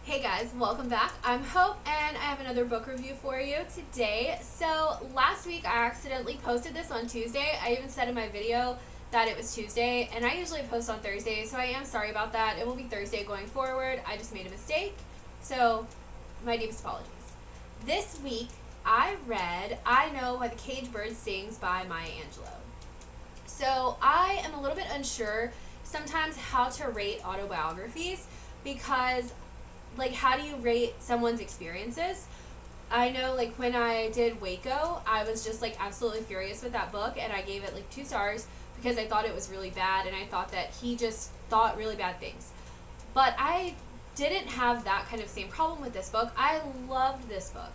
Hey guys, welcome back. I'm Hope and I have another book review for you today. So last week I accidentally posted this on Tuesday. I even said in my video that it was Tuesday and I usually post on Thursday, so I am sorry about that. It will be Thursday going forward. I just made a mistake. So my deepest apologies. This week I read I Know Why the Caged Bird Sings by Maya Angelou. So I am a little bit unsure sometimes how to rate autobiographies because how do you rate someone's experiences? I know when I did Waco, I was just absolutely furious with that book and I gave it 2 stars because I thought it was really bad and I thought that he just thought really bad things. But I didn't have that kind of same problem with this book. I loved this book.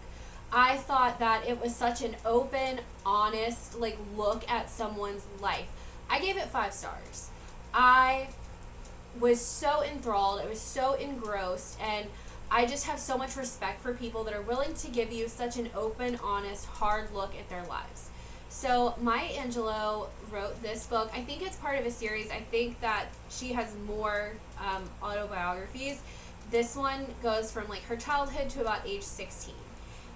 I thought that it was such an open, honest look at someone's life. I gave it 5 stars. I was so enthralled, I was so engrossed, and I just have so much respect for people that are willing to give you such an open, honest, hard look at their lives. So Maya Angelou wrote this book. I think it's part of a series. I think that she has more autobiographies. This one goes from her childhood to about age 16.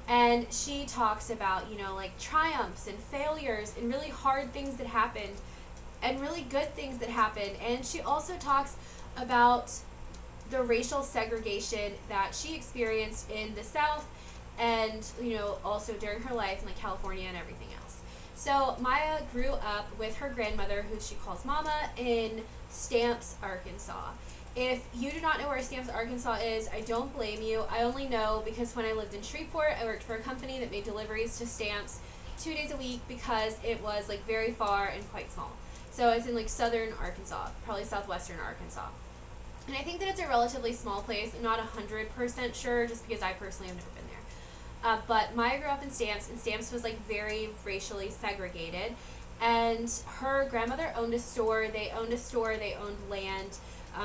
And she talks about, triumphs and failures and really hard things that happened and really good things that happened. And she also talks about the racial segregation that she experienced in the South and, also during her life in California and everything else. So Maya grew up with her grandmother, who she calls Mama, in Stamps, Arkansas. If you do not know where Stamps, Arkansas is, I don't blame you. I only know because when I lived in Shreveport, I worked for a company that made deliveries to Stamps 2 days a week because it was very far and quite small. So it's in southern Arkansas, probably southwestern Arkansas. And I think that it's a relatively small place. I'm not 100% sure just because I personally have never been there. But Maya grew up in Stamps, and Stamps was very racially segregated. And her grandmother owned a store. They owned land.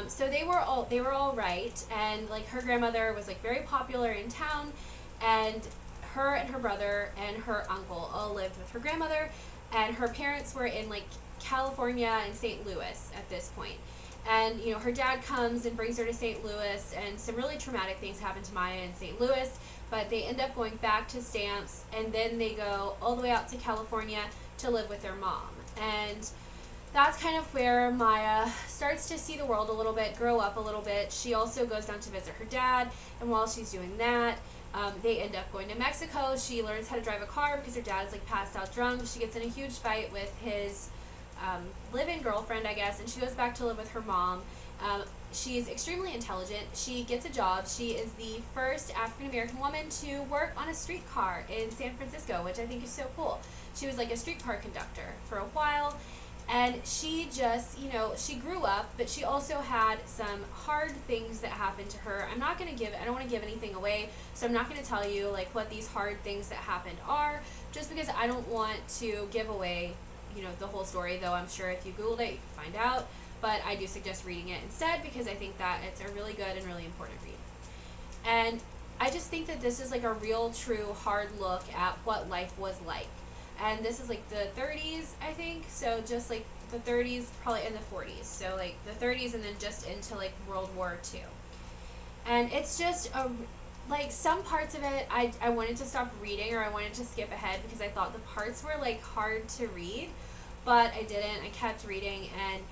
So they were all right. And her grandmother was very popular in town, and her brother and her uncle all lived with her grandmother, and her parents were in California and St. Louis at this point. And her dad comes and brings her to St. Louis, and some really traumatic things happen to Maya in St. Louis, but they end up going back to Stamps, and then they go all the way out to California to live with their mom. And that's kind of where Maya starts to see the world a little bit, grow up a little bit. She also goes down to visit her dad, and while she's doing that, they end up going to Mexico. She learns how to drive a car because her dad is passed out drunk. She gets in a huge fight with his live-in girlfriend, I guess, and she goes back to live with her mom. She's extremely intelligent. She gets a job. She is the first African-American woman to work on a streetcar in San Francisco, which I think is so cool. She was a streetcar conductor for a while, and she just, she grew up, but she also had some hard things that happened to her. I don't want to give anything away, so I'm not going to tell you what these hard things that happened are, just because I don't want to give away the whole story, though I'm sure if you Googled it, you can find out. But I do suggest reading it instead because I think that it's a really good and really important read. And I just think that this is a real, true, hard look at what life was like. And this is the 30s, I think. So just the 30s, probably in the 40s. So the 30s and then just into World War II. And it's just some parts of it I wanted to stop reading, or I wanted to skip ahead because I thought the parts were hard to read, but I didn't. I kept reading, and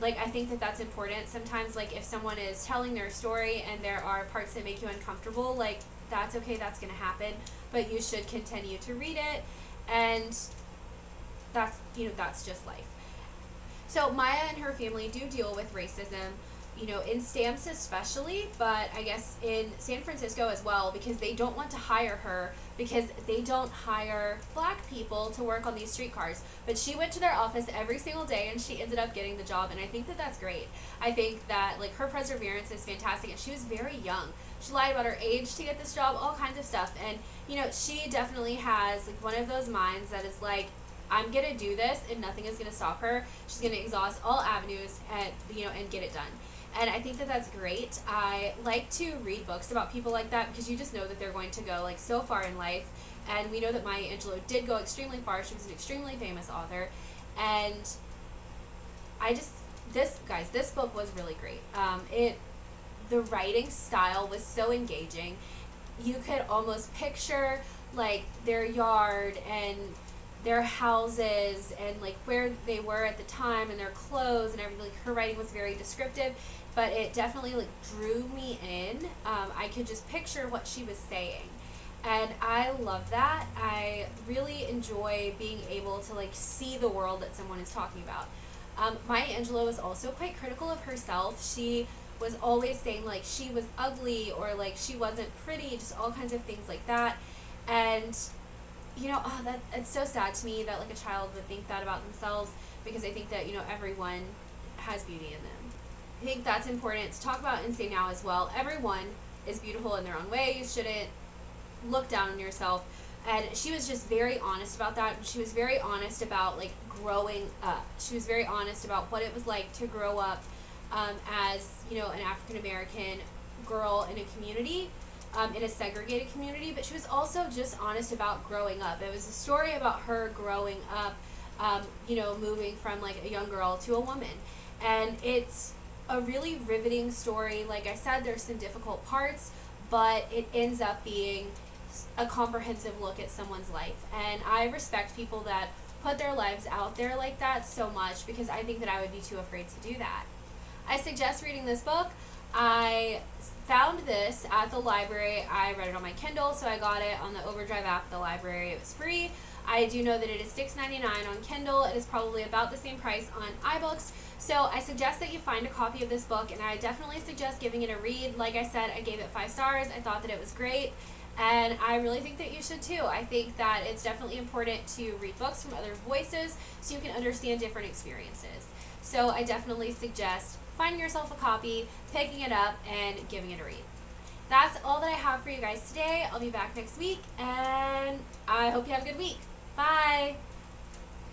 I think that that's important. Sometimes if someone is telling their story and there are parts that make you uncomfortable, that's okay, that's going to happen, but you should continue to read it, and that's just life. So Maya and her family do deal with racism, in Stamps especially, but I guess in San Francisco as well, because they don't want to hire her because they don't hire black people to work on these streetcars. But she went to their office every single day and she ended up getting the job, and I think that that's great. I think that her perseverance is fantastic, and she was very young. She lied about her age to get this job, all kinds of stuff, and she definitely has one of those minds that is I'm gonna do this and nothing is gonna stop her. She's gonna exhaust all avenues and and get it done. And I think that that's great. I like to read books about people like that because you just know that they're going to go so far in life. And we know that Maya Angelou did go extremely far. She was an extremely famous author. And this book was really great. It the writing style was so engaging. You could almost picture like their yard and their houses and like where they were at the time and their clothes and everything. Like her writing was very descriptive, but it definitely like drew me in. I could just picture what she was saying, and I love that. I really enjoy being able to like see the world that someone is talking about. Maya Angelou was also quite critical of herself. She was always saying like she was ugly or like she wasn't pretty, just all kinds of things like that. And that it's so sad to me that like a child would think that about themselves, because I think that everyone has beauty in them. I think that's important to talk about and say now as well. Everyone is beautiful in their own way. You shouldn't look down on yourself. And she was just very honest about that. She was very honest about like growing up. She was very honest about what it was like to grow up as an African American girl in a community, in a segregated community. But she was also just honest about growing up. It was a story about her growing up, moving from like a young girl to a woman, and it's a really riveting story. Like I said, there's some difficult parts, but it ends up being a comprehensive look at someone's life. And I respect people that put their lives out there like that so much, because I think that I would be too afraid to do that. I suggest reading this book. I found this at the library. I read it on my Kindle, so I got it on the Overdrive app at the library. It was free. I do know that it is $6.99 on Kindle. It is probably about the same price on iBooks. So I suggest that you find a copy of this book, and I definitely suggest giving it a read. Like I said, I gave it 5 stars. I thought that it was great, and I really think that you should too. I think that it's definitely important to read books from other voices so you can understand different experiences. So I definitely suggest finding yourself a copy, picking it up, and giving it a read. That's all that I have for you guys today. I'll be back next week, and I hope you have a good week. Bye!